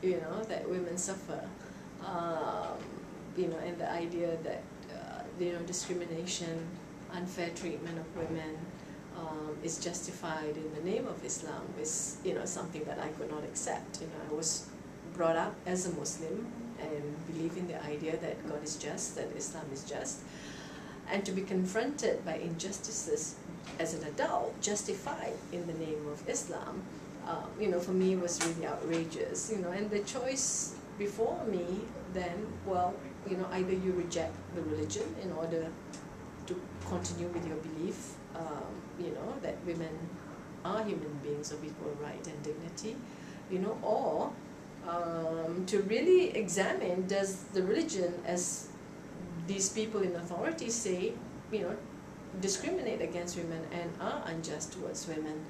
that women suffer, and the idea that, discrimination, unfair treatment of women is justified in the name of Islam is, something that I could not accept. I was brought up as a Muslim and believe in the idea that God is just, that Islam is just, and to be confronted by injustices as an adult, justified in the name of Islam, for me was really outrageous, and the choice before me then, well, either you reject the religion in order to continue with your belief, that women are human beings of equal right and dignity, or to really examine, does the religion, as these people in authority say, discriminate against women and are unjust towards women,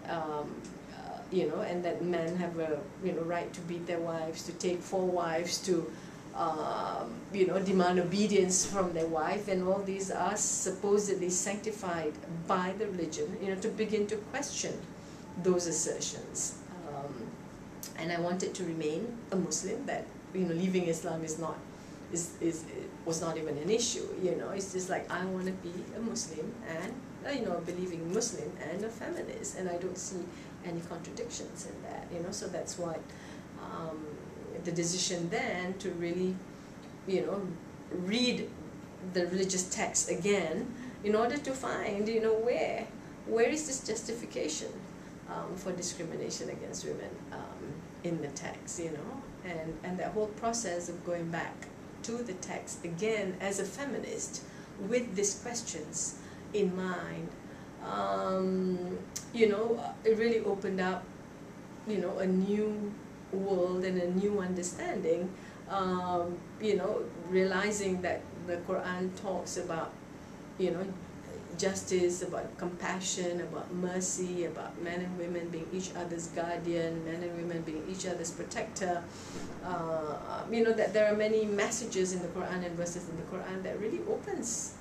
and that men have a right to beat their wives, to take 4 wives, to demand obedience from their wife, and all these are supposedly sanctified by the religion, to begin to question those assertions. And I wanted to remain a Muslim, that, leaving Islam was not even an issue, it's just like, I want to be a Muslim and, a believing Muslim and a feminist, and I don't see any contradictions in that, so that's what the decision then to really, read the religious text again in order to find, where is this justification for discrimination against women in the text, and that whole process of going back to the text again as a feminist with these questions in mind, it really opened up, a new world and a new understanding, realizing that the Quran talks about, justice, about compassion, about mercy, about men and women being each other's guardian, men and women being each other's protector, that there are many messages in the Quran and verses in the Quran that really opens,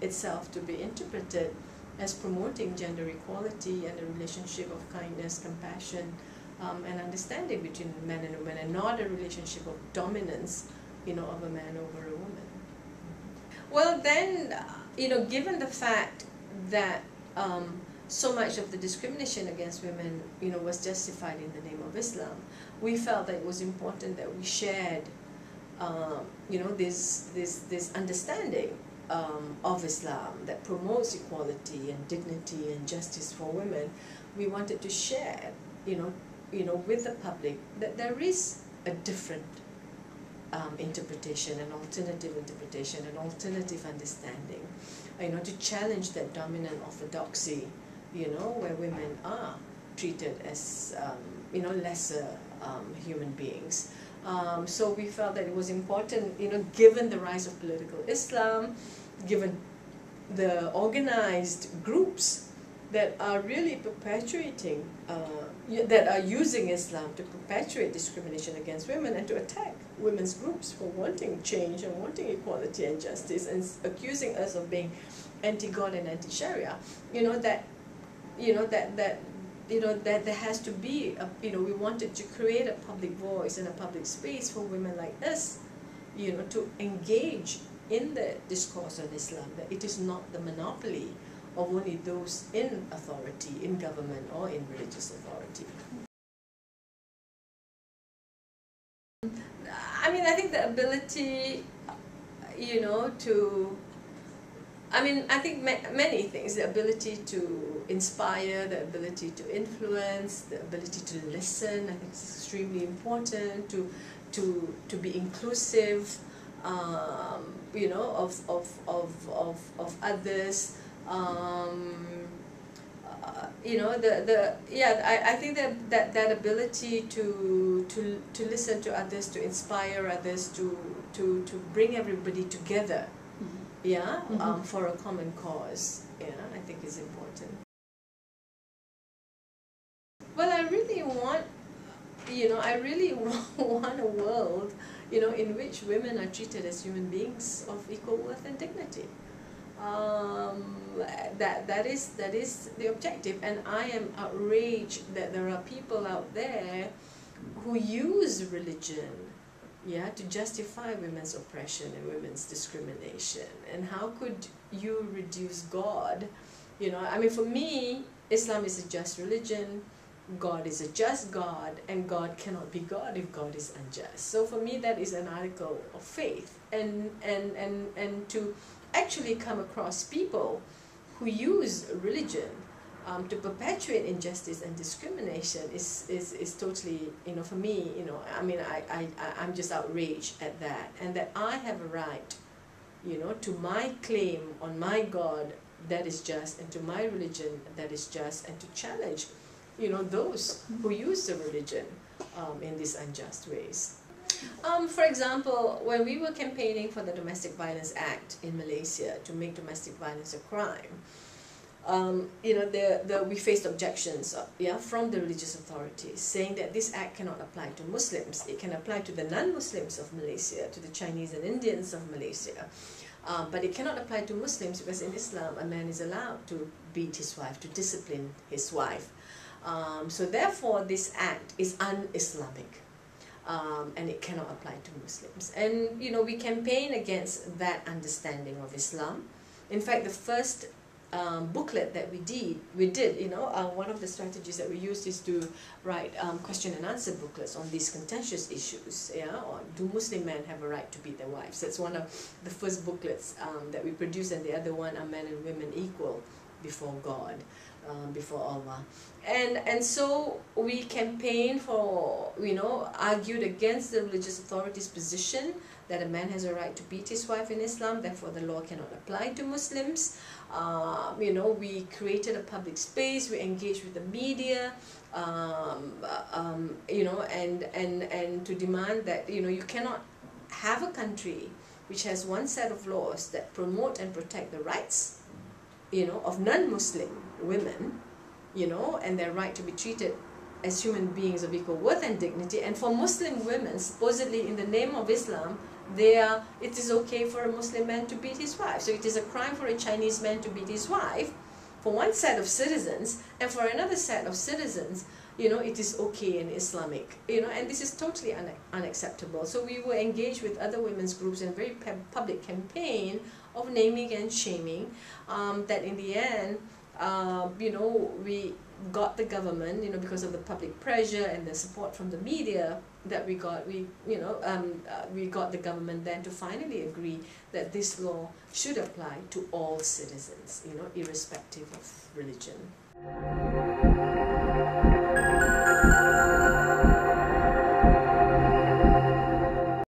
itself to be interpreted as promoting gender equality and a relationship of kindness, compassion, and understanding between men and women, and not a relationship of dominance, of a man over a woman. Well, then, given the fact that so much of the discrimination against women, was justified in the name of Islam, we felt that it was important that we shared, this understanding of Islam that promotes equality and dignity and justice for women. We wanted to share, with the public, that there is a different interpretation, an alternative interpretation, an alternative understanding, to challenge that dominant orthodoxy, where women are treated as, lesser human beings. So we felt that it was important, given the rise of political Islam, given the organized groups that are really perpetuating, that are using Islam to perpetuate discrimination against women and to attack women's groups for wanting change and wanting equality and justice, and accusing us of being anti-God and anti-Sharia, that there has to be, we wanted to create a public voice and a public space for women like us, to engage in the discourse on Islam, that it is not the monopoly of only those in authority, in government or in religious authority. I think the ability, I think many things, the ability to inspire, the ability to influence, the ability to listen, I think it's extremely important, to be inclusive, of others. I think that ability to listen to others, to inspire others, to bring everybody together, for a common cause, I think is important. Well, I really want, want a world, in which women are treated as human beings of equal worth and dignity. That is the objective, and I am outraged that there are people out there who use religion, yeah, to justify women's oppression and women's discrimination. And how could you reduce God? You know, I mean, for me, Islam is a just religion, God is a just God, and God cannot be God if God is unjust. So for me, that is an article of faith. And to actually come across people who use religion to perpetuate injustice and discrimination is totally, you know, for me, you know, I mean, I'm just outraged at that. And that I have a right, you know, to my claim on my God that is just, and to my religion that is just, and to challenge, you know, those who use the religion in these unjust ways. For example, when we were campaigning for the Domestic Violence Act in Malaysia to make domestic violence a crime, you know, we faced objections from the religious authorities saying that this act cannot apply to Muslims. It can apply to the non-Muslims of Malaysia, to the Chinese and Indians of Malaysia. But it cannot apply to Muslims because in Islam a man is allowed to beat his wife, to discipline his wife. So therefore this act is un-Islamic. And it cannot apply to Muslims. And you know, we campaign against that understanding of Islam. In fact, the first booklet that we did, you know, one of the strategies that we used is to write question and answer booklets on these contentious issues. Yeah, or do Muslim men have a right to beat their wives? That's one of the first booklets that we produced, and the other one, are men and women equal before God, before Allah. And so we campaigned for, you know, argued against the religious authorities' position that a man has a right to beat his wife in Islam, therefore the law cannot apply to Muslims. You know, we created a public space, we engaged with the media, you know, and to demand that, you know, you cannot have a country which has one set of laws that promote and protect the rights, you know, of non-Muslim women, you know, and their right to be treated as human beings of equal worth and dignity. And for Muslim women, supposedly in the name of Islam, it is okay for a Muslim man to beat his wife. So it is a crime for a Chinese man to beat his wife for one set of citizens, and for another set of citizens, you know, it is okay in Islamic, you know, and this is totally unacceptable. So we were engaged with other women's groups in a very public campaign of naming and shaming, that in the end, you know, we got the government, you know, because of the public pressure and the support from the media that we got, we got the government then to finally agree that this law should apply to all citizens, you know, irrespective of religion.